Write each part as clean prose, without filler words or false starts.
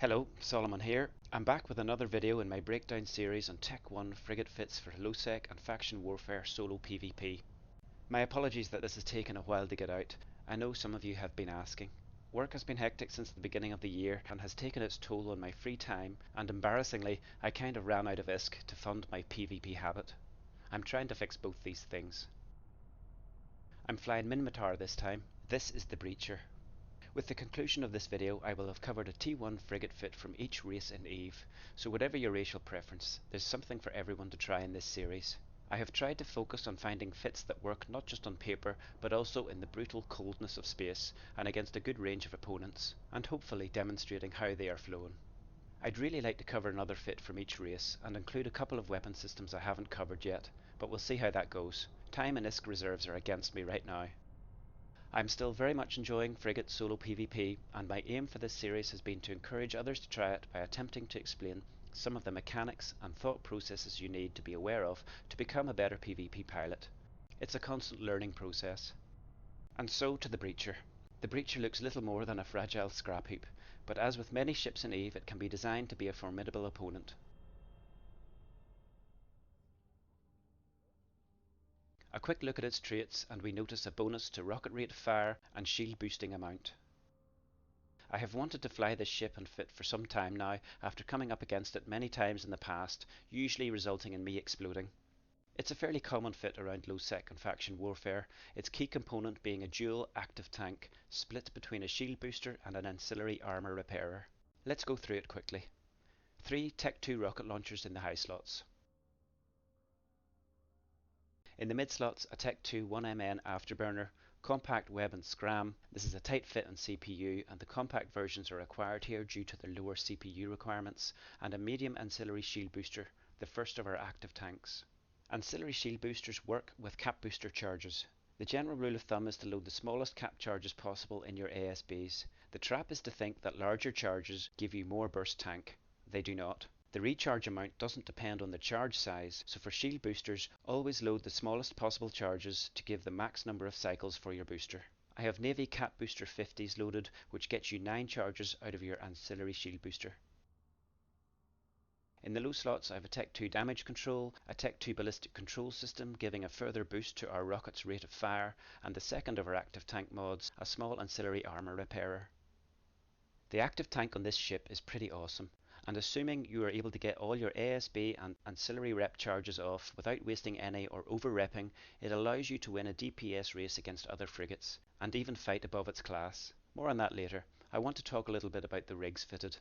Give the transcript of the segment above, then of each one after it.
Hello, Solomon here. I'm back with another video in my breakdown series on Tech 1 frigate fits for lowsec and faction warfare solo PvP. My apologies that this has taken a while to get out. I know some of you have been asking. Work has been hectic since the beginning of the year and has taken its toll on my free time, and embarrassingly I kind of ran out of ISK to fund my PvP habit. I'm trying to fix both these things. I'm flying Minmatar this time. This is the Breacher. With the conclusion of this video, I will have covered a T1 frigate fit from each race in EVE, so whatever your racial preference, there's something for everyone to try in this series. I have tried to focus on finding fits that work not just on paper, but also in the brutal coldness of space and against a good range of opponents, and hopefully demonstrating how they are flown. I'd really like to cover another fit from each race, and include a couple of weapon systems I haven't covered yet, but we'll see how that goes. Time and ISK reserves are against me right now. I'm still very much enjoying frigate solo PvP, and my aim for this series has been to encourage others to try it by attempting to explain some of the mechanics and thought processes you need to be aware of to become a better PvP pilot. It's a constant learning process. And so to the Breacher. The Breacher looks little more than a fragile scrap heap, but as with many ships in EVE, it can be designed to be a formidable opponent. A quick look at its traits and we notice a bonus to rocket rate of fire and shield boosting amount. I have wanted to fly this ship and fit for some time now after coming up against it many times in the past, usually resulting in me exploding. It's a fairly common fit around lowsec and faction warfare, its key component being a dual active tank split between a shield booster and an ancillary armour repairer. Let's go through it quickly. 3 Tech 2 rocket launchers in the high slots. In the mid slots, a Tech 2 1MN afterburner, compact web and scram. This is a tight fit on CPU, and the compact versions are required here due to their lower CPU requirements, and a medium ancillary shield booster, the first of our active tanks. Ancillary shield boosters work with cap booster charges. The general rule of thumb is to load the smallest cap charges possible in your ASBs. The trap is to think that larger charges give you more burst tank. They do not. The recharge amount doesn't depend on the charge size, so for shield boosters, always load the smallest possible charges to give the max number of cycles for your booster. I have Navy Cap Booster 50s loaded, which gets you 9 charges out of your ancillary shield booster. In the low slots, I have a Tech 2 damage control, a Tech 2 ballistic control system giving a further boost to our rocket's rate of fire, and the second of our active tank mods, a small ancillary armour repairer. The active tank on this ship is pretty awesome, and assuming you are able to get all your ASB and ancillary rep charges off without wasting any or over repping, it allows you to win a DPS race against other frigates, and even fight above its class. More on that later. I want to talk a little bit about the rigs fitted.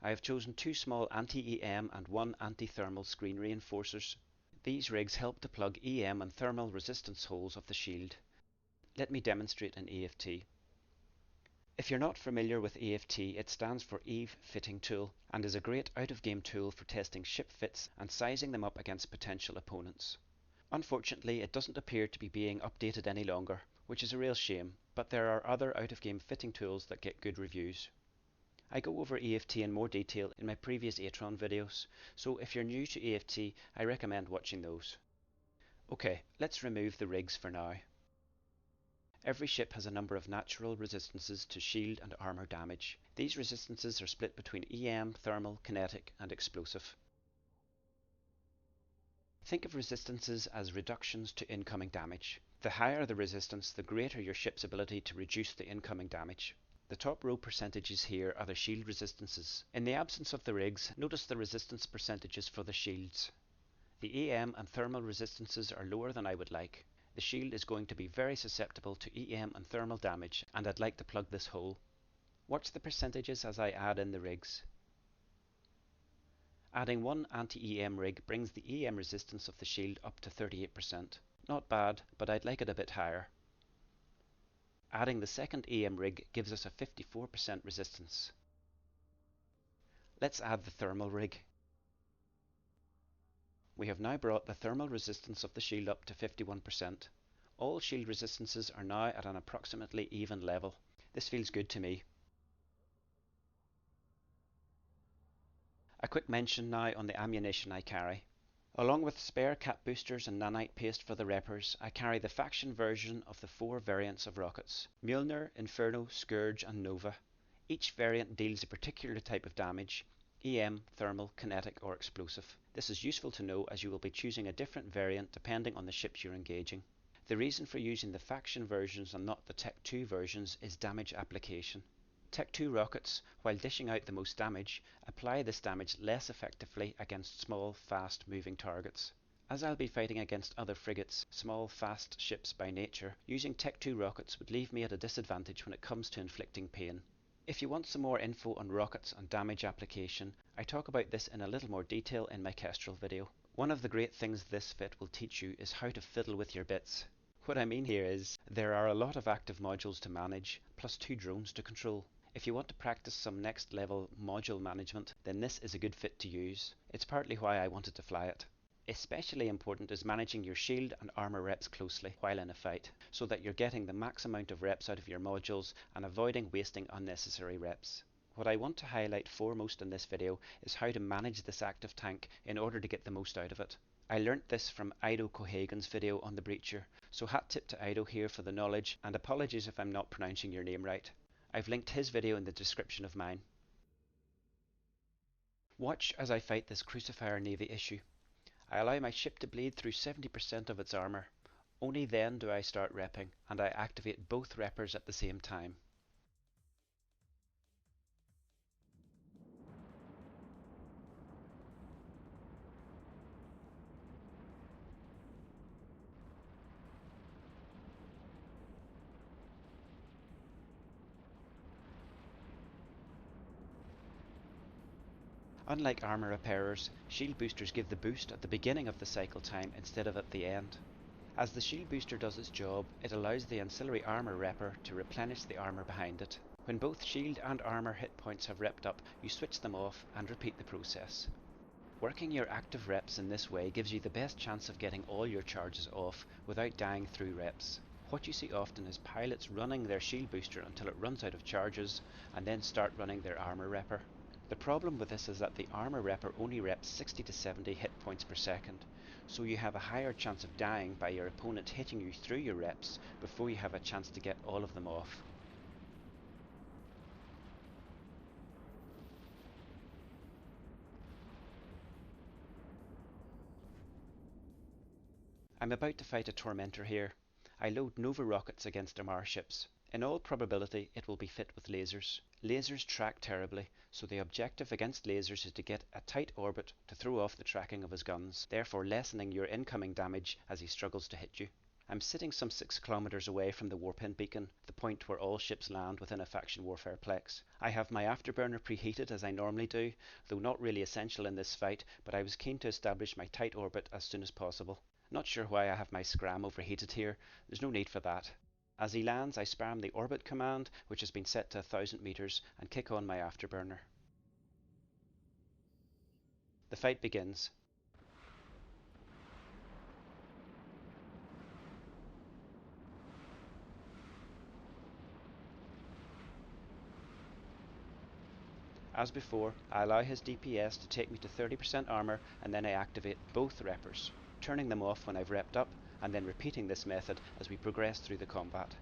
I have chosen 2 small anti-EM and 1 anti-thermal screen reinforcers. These rigs help to plug EM and thermal resistance holes of the shield. Let me demonstrate an EFT. If you're not familiar with EFT, it stands for EVE Fitting Tool and is a great out-of-game tool for testing ship fits and sizing them up against potential opponents. Unfortunately, it doesn't appear to be being updated any longer, which is a real shame, but there are other out-of-game fitting tools that get good reviews. I go over EFT in more detail in my previous Atron videos, so if you're new to EFT, I recommend watching those. Okay, let's remove the rigs for now. Every ship has a number of natural resistances to shield and armour damage. These resistances are split between EM, thermal, kinetic and explosive. Think of resistances as reductions to incoming damage. The higher the resistance, the greater your ship's ability to reduce the incoming damage. The top row percentages here are the shield resistances. In the absence of the rigs, notice the resistance percentages for the shields. The EM and thermal resistances are lower than I would like. The shield is going to be very susceptible to EM and thermal damage, and I'd like to plug this hole. Watch the percentages as I add in the rigs. Adding 1 anti-EM rig brings the EM resistance of the shield up to 38%. Not bad, but I'd like it a bit higher. Adding the second EM rig gives us a 54% resistance. Let's add the thermal rig. We have now brought the thermal resistance of the shield up to 51%. All shield resistances are now at an approximately even level. This feels good to me. A quick mention now on the ammunition I carry. Along with spare cap boosters and nanite paste for the reppers, I carry the faction version of the 4 variants of rockets: Mjolnir, Inferno, Scourge and Nova. Each variant deals a particular type of damage: EM, thermal, kinetic or explosive. This is useful to know as you will be choosing a different variant depending on the ships you're engaging. The reason for using the faction versions and not the Tech 2 versions is damage application. Tech 2 rockets, while dishing out the most damage, apply this damage less effectively against small, fast moving targets. As I'll be fighting against other frigates, small, fast ships by nature, using Tech 2 rockets would leave me at a disadvantage when it comes to inflicting pain. If you want some more info on rockets and damage application, I talk about this in a little more detail in my Kestrel video. One of the great things this fit will teach you is how to fiddle with your bits. What I mean here is, there are a lot of active modules to manage, plus 2 drones to control. If you want to practice some next level module management, then this is a good fit to use. It's partly why I wanted to fly it. Especially important is managing your shield and armor reps closely while in a fight, so that you're getting the max amount of reps out of your modules and avoiding wasting unnecessary reps. What I want to highlight foremost in this video is how to manage this active tank in order to get the most out of it. I learnt this from Ido Cohagen's video on the Breacher, so hat tip to Ido here for the knowledge, and apologies if I'm not pronouncing your name right. I've linked his video in the description of mine. Watch as I fight this Crucifier Navy issue. I allow my ship to bleed through 70% of its armour. Only then do I start repping, and I activate both reppers at the same time. Unlike armour repairers, shield boosters give the boost at the beginning of the cycle time instead of at the end. As the shield booster does its job, it allows the ancillary armour repper to replenish the armour behind it. When both shield and armour hit points have repped up, you switch them off and repeat the process. Working your active reps in this way gives you the best chance of getting all your charges off without dying through reps. What you see often is pilots running their shield booster until it runs out of charges and then start running their armour repper. The problem with this is that the armour repper only reps 60 to 70 hit points per second, so you have a higher chance of dying by your opponent hitting you through your reps before you have a chance to get all of them off. I'm about to fight a Tormentor here. I load Nova rockets against MR ships. In all probability it will be fit with lasers. Lasers track terribly, so the objective against lasers is to get a tight orbit to throw off the tracking of his guns, therefore lessening your incoming damage as he struggles to hit you. I'm sitting some 6 kilometers away from the warpin beacon, the point where all ships land within a faction warfare plex. I have my afterburner preheated as I normally do, though not really essential in this fight, but I was keen to establish my tight orbit as soon as possible. Not sure why I have my scram overheated here, there's no need for that. As he lands, I spam the orbit command, which has been set to 1000 meters, and kick on my afterburner. The fight begins. As before, I allow his DPS to take me to 30% armour and then I activate both reppers, turning them off when I've repped up, and then repeating this method as we progress through the combat.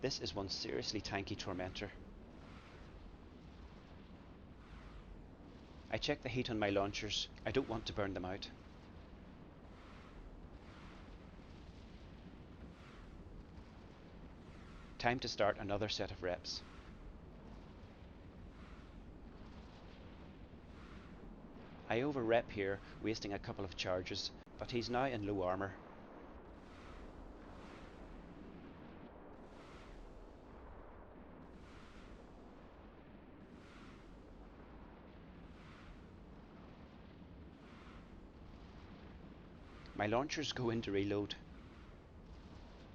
This is one seriously tanky Tormentor. I check the heat on my launchers, I don't want to burn them out. Time to start another set of reps. I over-rep here, wasting a couple of charges, but he's now in low armour. My launchers go into reload.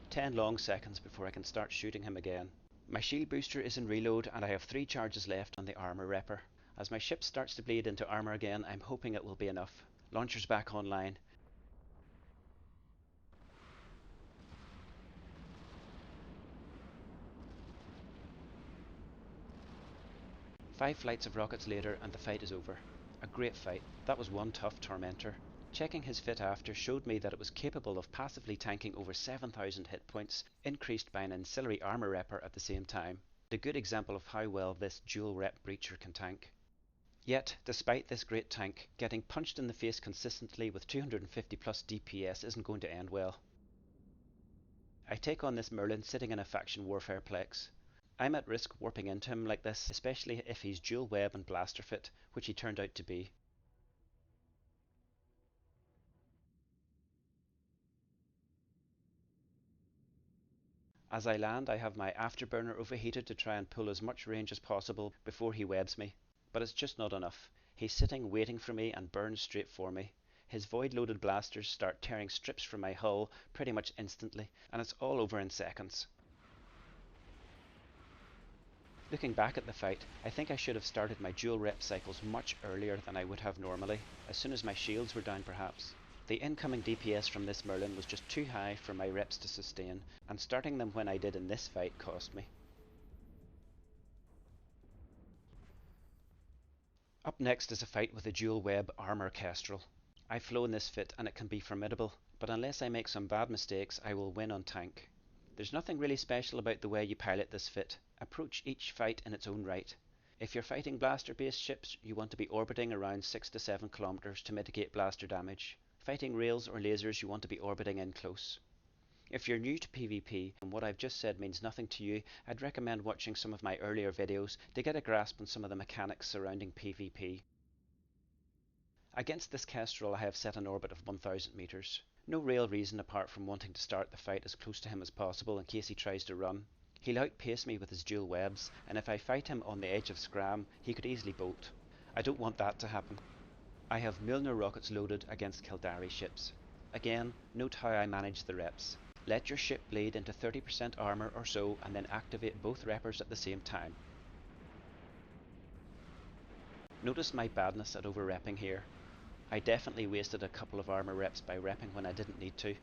10 long seconds before I can start shooting him again. My shield booster is in reload and I have 3 charges left on the armour repper. As my ship starts to bleed into armour again, I'm hoping it will be enough. Launchers back online. 5 flights of rockets later and the fight is over. A great fight. That was one tough Tormentor. Checking his fit after showed me that it was capable of passively tanking over 7,000 hit points, increased by an ancillary armor repper at the same time. A good example of how well this dual rep breacher can tank. Yet, despite this great tank, getting punched in the face consistently with 250 plus DPS isn't going to end well. I take on this Merlin sitting in a faction warfare plex. I'm at risk warping into him like this, especially if he's dual web and blaster fit, which he turned out to be. As I land, I have my afterburner overheated to try and pull as much range as possible before he webs me, but it's just not enough. He's sitting waiting for me and burns straight for me. His void-loaded blasters start tearing strips from my hull pretty much instantly, and it's all over in seconds. Looking back at the fight, I think I should have started my dual rep cycles much earlier than I would have normally, as soon as my shields were down perhaps. The incoming DPS from this Merlin was just too high for my reps to sustain, and starting them when I did in this fight cost me. Up next is a fight with a dual web armor Kestrel. I've flown this fit and it can be formidable, but unless I make some bad mistakes I will win on tank. There's nothing really special about the way you pilot this fit. Approach each fight in its own right. If you're fighting blaster based ships, you want to be orbiting around 6 to 7 kilometers to mitigate blaster damage. Fighting rails or lasers, you want to be orbiting in close. If you're new to PvP and what I've just said means nothing to you, I'd recommend watching some of my earlier videos to get a grasp on some of the mechanics surrounding PvP. Against this Kestrel I have set an orbit of 1000 meters. No real reason apart from wanting to start the fight as close to him as possible in case he tries to run. He'll outpace me with his dual webs, and if I fight him on the edge of scram, he could easily bolt. I don't want that to happen. I have Milner rockets loaded against Kildare ships. Again, note how I manage the reps. Let your ship bleed into 30% armor or so and then activate both reppers at the same time. Notice my badness at over-repping here. I definitely wasted a couple of armor reps by repping when I didn't need to.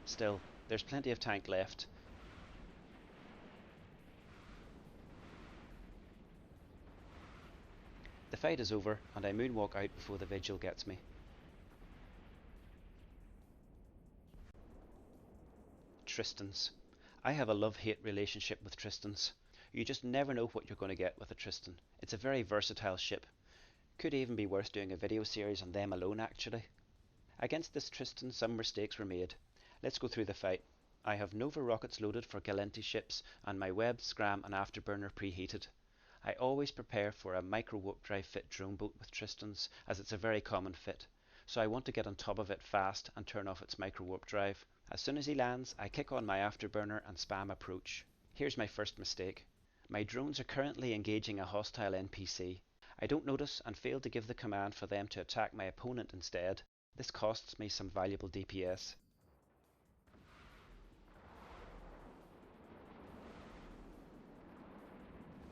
Still, there's plenty of tank left. The fight is over and I moonwalk out before the vigil gets me. Tristans. I have a love-hate relationship with Tristans. You just never know what you're going to get with a Tristan. It's a very versatile ship. Could even be worth doing a video series on them alone actually. Against this Tristan some mistakes were made. Let's go through the fight. I have Nova rockets loaded for Galenti ships and my web, scram and afterburner preheated. I always prepare for a micro warp drive fit drone boat with Tristans as it's a very common fit, so I want to get on top of it fast and turn off its micro warp drive. As soon as he lands, I kick on my afterburner and spam approach. Here's my first mistake. My drones are currently engaging a hostile NPC. I don't notice and fail to give the command for them to attack my opponent instead. This costs me some valuable DPS.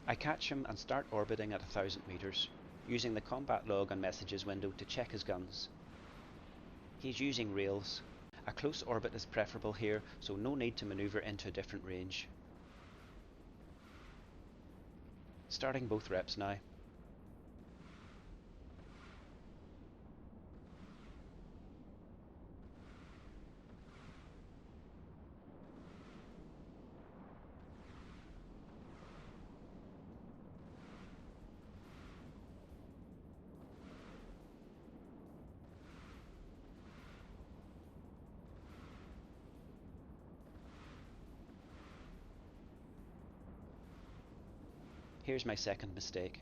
I catch him and start orbiting at 1000 meters, using the combat log and messages window to check his guns. He's using rails. A close orbit is preferable here, so no need to maneuver into a different range. Starting both reps now. Here's my second mistake.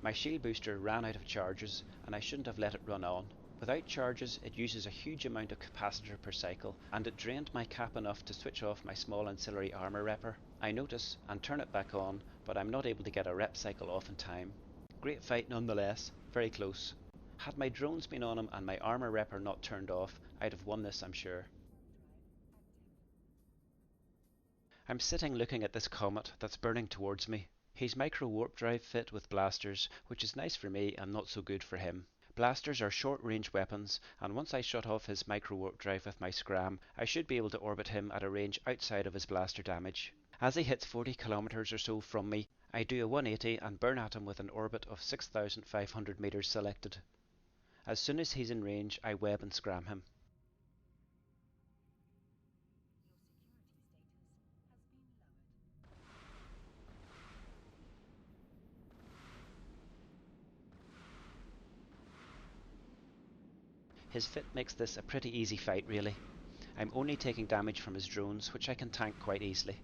My shield booster ran out of charges and I shouldn't have let it run on. Without charges it uses a huge amount of capacitor per cycle and it drained my cap enough to switch off my small ancillary armor repper. I notice and turn it back on, but I'm not able to get a rep cycle off in time. Great fight nonetheless, very close. Had my drones been on him and my armor repper not turned off, I'd have won this I'm sure. I'm sitting looking at this Comet that's burning towards me. He's micro warp drive fit with blasters, which is nice for me and not so good for him. Blasters are short range weapons, and once I shut off his micro warp drive with my scram, I should be able to orbit him at a range outside of his blaster damage. As he hits 40 kilometers or so from me, I do a 180 and burn at him with an orbit of 6,500 meters selected. As soon as he's in range, I web and scram him. His fit makes this a pretty easy fight really. I'm only taking damage from his drones, which I can tank quite easily.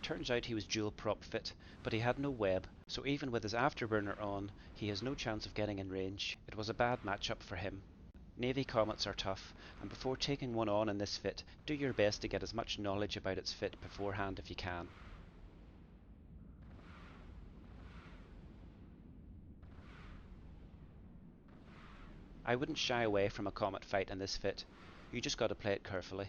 Turns out he was dual prop fit, but he had no web, so even with his afterburner on, he has no chance of getting in range. It was a bad matchup for him. Navy Comets are tough, and before taking one on in this fit, do your best to get as much knowledge about its fit beforehand if you can. I wouldn't shy away from a Comet fight in this fit, you just gotta play it carefully.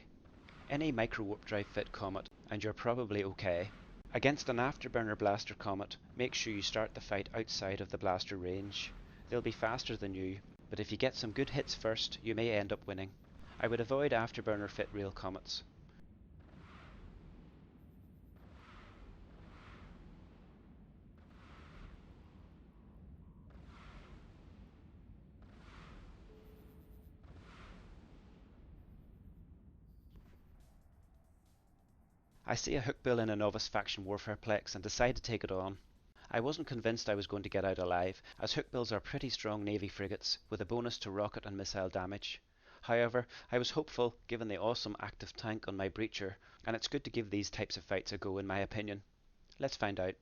Any micro warp drive fit Comet and you're probably okay. Against an afterburner blaster Comet, make sure you start the fight outside of the blaster range. They'll be faster than you, but if you get some good hits first, you may end up winning. I would avoid afterburner fit Rail Comets. I see a Hookbill in a novice faction warfare plex and decide to take it on. I wasn't convinced I was going to get out alive, as Hookbills are pretty strong navy frigates, with a bonus to rocket and missile damage. However, I was hopeful given the awesome active tank on my breacher, and it's good to give these types of fights a go in my opinion. Let's find out.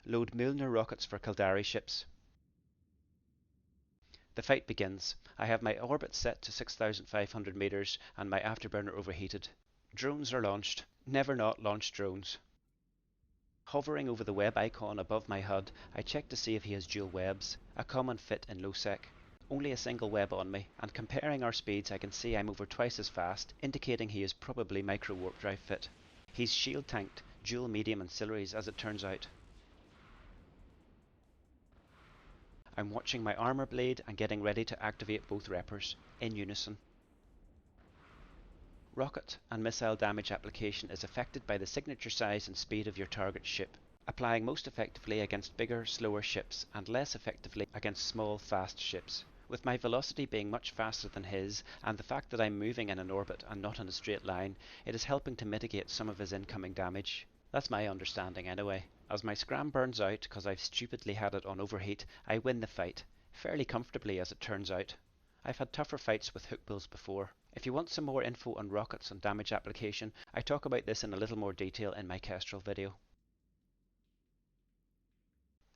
Load Milner rockets for Kildari ships. The fight begins. I have my orbit set to 6,500 meters and my afterburner overheated. Drones are launched. Never not launch drones. Hovering over the web icon above my HUD, I check to see if he has dual webs, a common fit in lowsec. Only a single web on me, and comparing our speeds I can see I'm over twice as fast, indicating he is probably micro warp drive fit. He's shield tanked, dual medium ancillaries as it turns out. I'm watching my armor blade and getting ready to activate both reppers, in unison. Rocket and missile damage application is affected by the signature size and speed of your target ship, applying most effectively against bigger, slower ships and less effectively against small, fast ships. With my velocity being much faster than his, and the fact that I'm moving in an orbit and not in a straight line, it is helping to mitigate some of his incoming damage. That's my understanding anyway. As my scram burns out because I've stupidly had it on overheat, I win the fight, fairly comfortably as it turns out. I've had tougher fights with Hookbills before. If you want some more info on rockets and damage application, I talk about this in a little more detail in my Kestrel video.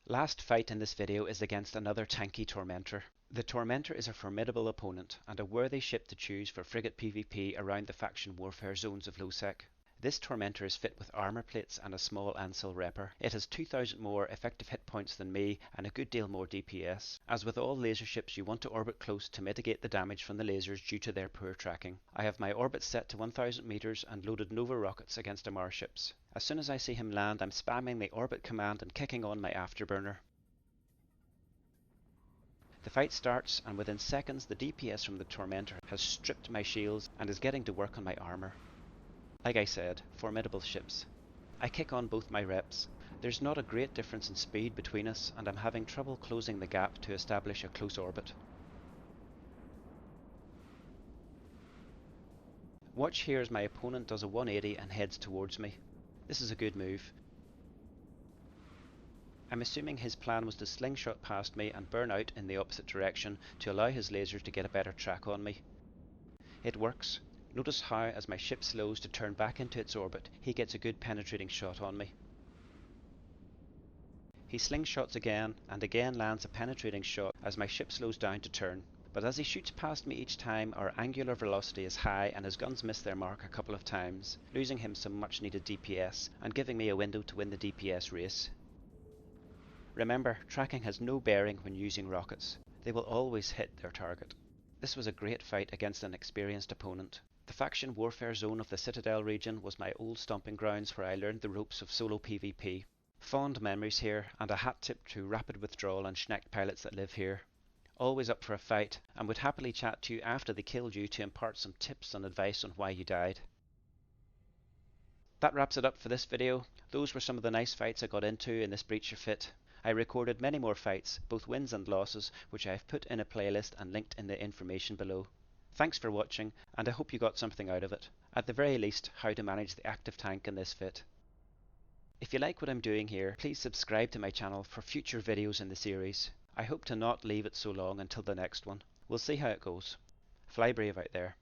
Last fight in this video is against another tanky Tormentor. The Tormentor is a formidable opponent and a worthy ship to choose for frigate PvP around the faction warfare zones of lowsec. This Tormentor is fit with armor plates and a small ancil repper. It has 2,000 more effective hit points than me and a good deal more DPS. As with all laser ships, you want to orbit close to mitigate the damage from the lasers due to their poor tracking. I have my orbit set to 1,000 meters and loaded Nova rockets against MR ships. As soon as I see him land, I'm spamming the orbit command and kicking on my afterburner. The fight starts, and within seconds the DPS from the Tormentor has stripped my shields and is getting to work on my armor. Like I said, formidable ships. I kick on both my reps. There's not a great difference in speed between us, and I'm having trouble closing the gap to establish a close orbit. Watch here as my opponent does a 180 and heads towards me. This is a good move. I'm assuming his plan was to slingshot past me and burn out in the opposite direction to allow his lasers to get a better track on me. It works. Notice how, as my ship slows to turn back into its orbit, he gets a good penetrating shot on me. He slingshots again, and again lands a penetrating shot as my ship slows down to turn. But as he shoots past me each time, our angular velocity is high and his guns miss their mark a couple of times, losing him some much needed DPS, and giving me a window to win the DPS race. Remember, tracking has no bearing when using rockets. They will always hit their target. This was a great fight against an experienced opponent. The faction warfare zone of the Citadel region was my old stomping grounds where I learned the ropes of solo PvP. Fond memories here, and a hat tip to Rapid Withdrawal and Schneck pilots that live here. Always up for a fight, and would happily chat to you after they killed you to impart some tips and advice on why you died. That wraps it up for this video. Those were some of the nice fights I got into in this Breacher fit. I recorded many more fights, both wins and losses, which I have put in a playlist and linked in the information below. Thanks for watching, and I hope you got something out of it. At the very least, how to manage the active tank in this fit. If you like what I'm doing here, please subscribe to my channel for future videos in the series. I hope to not leave it so long until the next one. We'll see how it goes. Fly brave out there.